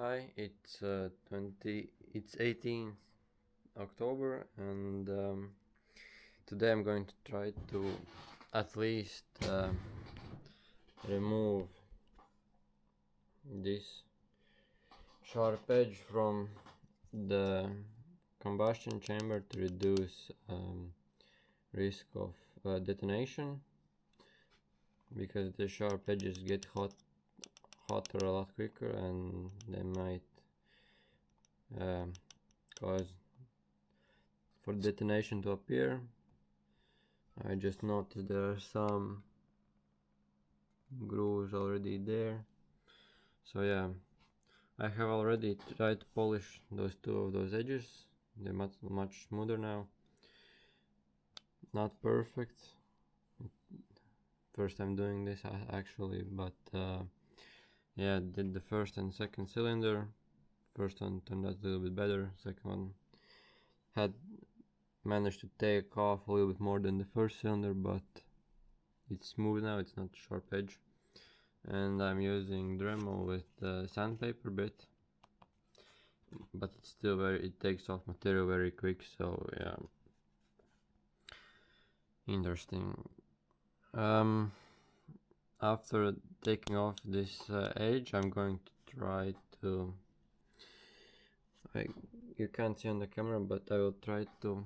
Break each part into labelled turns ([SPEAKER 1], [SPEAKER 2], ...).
[SPEAKER 1] Hi, it's 18th October, and today I'm going to try to at least remove this sharp edge from the combustion chamber to reduce risk of detonation, because the sharp edges get hotter a lot quicker, and they might cause for detonation to appear. I just noticed there are some grooves already there, so yeah, I have already tried to polish two of those edges. They're much smoother now. Not perfect, first time doing this actually, but yeah, did the first and second cylinder. First one turned out a little bit better, second one had managed to take off a little bit more than the first cylinder, but it's smooth now, it's not sharp edge. And I'm using Dremel with the sandpaper bit, but it's still it takes off material very quick, so yeah, interesting. After taking off this edge, I'm going to try to, you can't see on the camera, but I will try to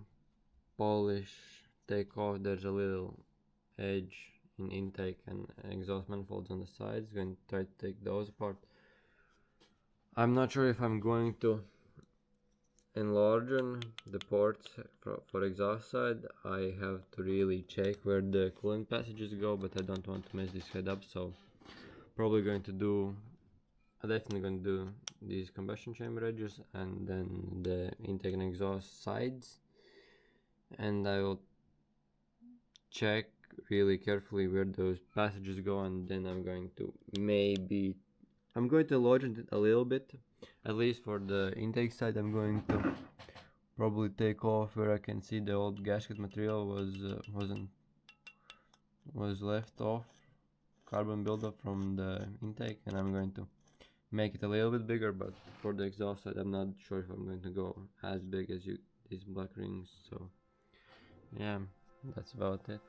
[SPEAKER 1] take off, there's a little edge in intake and exhaust manifolds on the sides. Going to try to take those apart. I'm not sure if I'm going to enlarge the ports for exhaust side. I have to really check where the cooling passages go, but I don't want to mess this head up, so probably going to do, definitely going to do these combustion chamber edges and then the intake and exhaust sides, and I will check really carefully where those passages go, and then I'm going to enlarge it a little bit. At least for the intake side, I'm going to probably take off where I can see the old gasket material was left off, carbon buildup from the intake, and I'm going to make it a little bit bigger. But for the exhaust side, I'm not sure if I'm going to go as big as these black rings. So yeah, that's about it.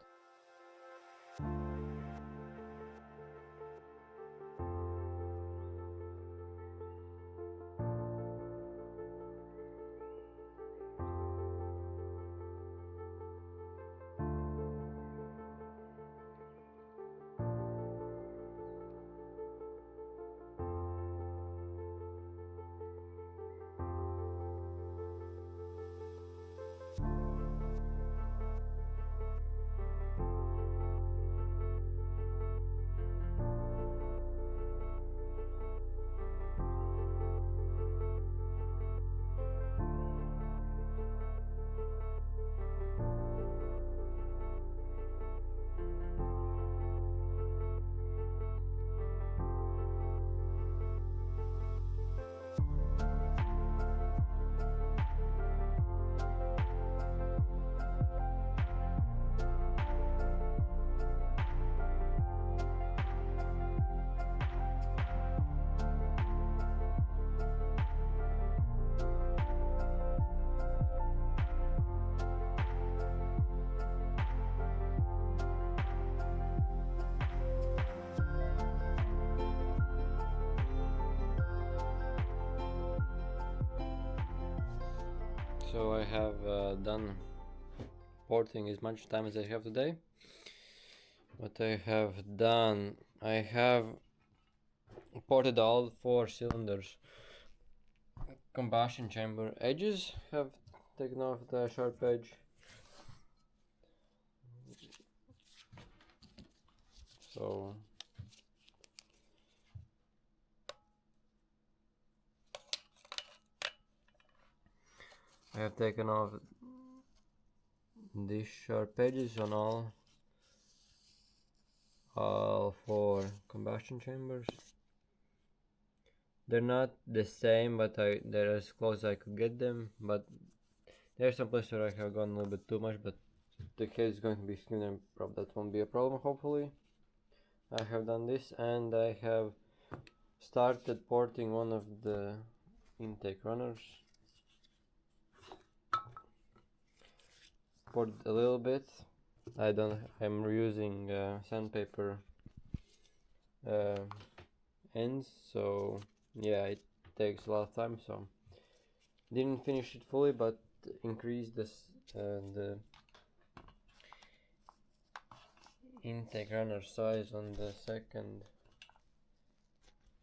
[SPEAKER 1] So I have done porting as much time as I have today. What I have done, I have ported all 4 cylinders. Combustion chamber edges, have taken off the sharp edge. So I have taken off these sharp edges on all 4 combustion chambers. They're not the same, but they're as close as I could get them. But there's some places where I have gone a little bit too much, but the case is going to be skinner, and that won't be a problem, hopefully. I have done this, and I have started porting one of the intake runners. Poured a little bit. I'm reusing sandpaper ends, so yeah, it takes a lot of time, so didn't finish it fully, but increased the intake runner size on the second.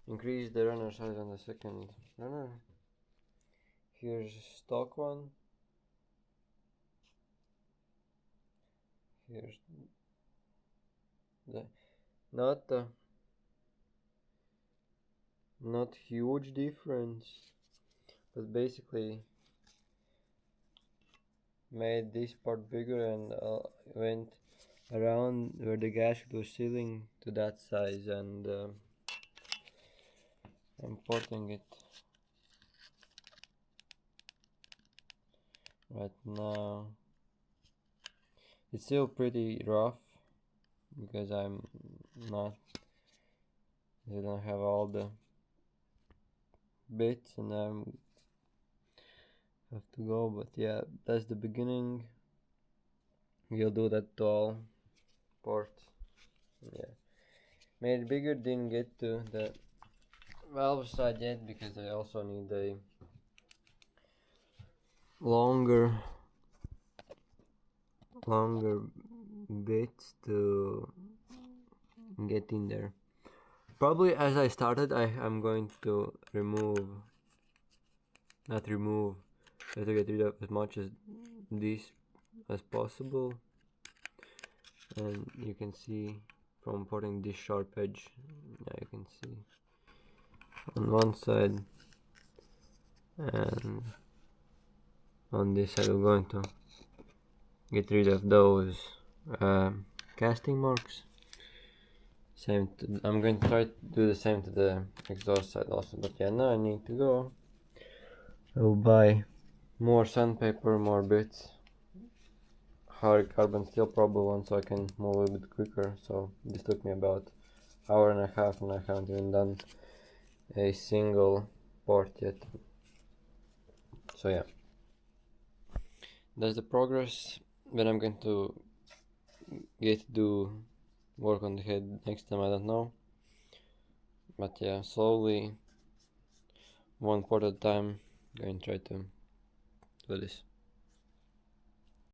[SPEAKER 1] Increase the runner size on the second runner. Here's stock one. Here's the not huge difference, but basically made this part bigger and went around where the gasket was sealing to that size, and I'm porting it right now. It's still pretty rough because I don't have all the bits and I have to go, but yeah, that's the beginning. We'll do that to all ports. Yeah, made it bigger, didn't get to the valve side yet because I also need a longer bits to get in there. Probably as I started, I'm going to try to get rid of as much as this as possible, and you can see from putting this sharp edge, yeah, you can see on one side and on this side we're going to get rid of those casting marks. I'm going to try to do the same to the exhaust side also, but yeah, now I need to go. I'll buy more sandpaper, more bits, hard carbon steel probably one, so I can move a little bit quicker. So this took me about hour and a half and I haven't even done a single port yet. So yeah, that's the progress. When I'm going to get to do work on the head next time, I don't know, but yeah, slowly, one port at a time, going to try to do this.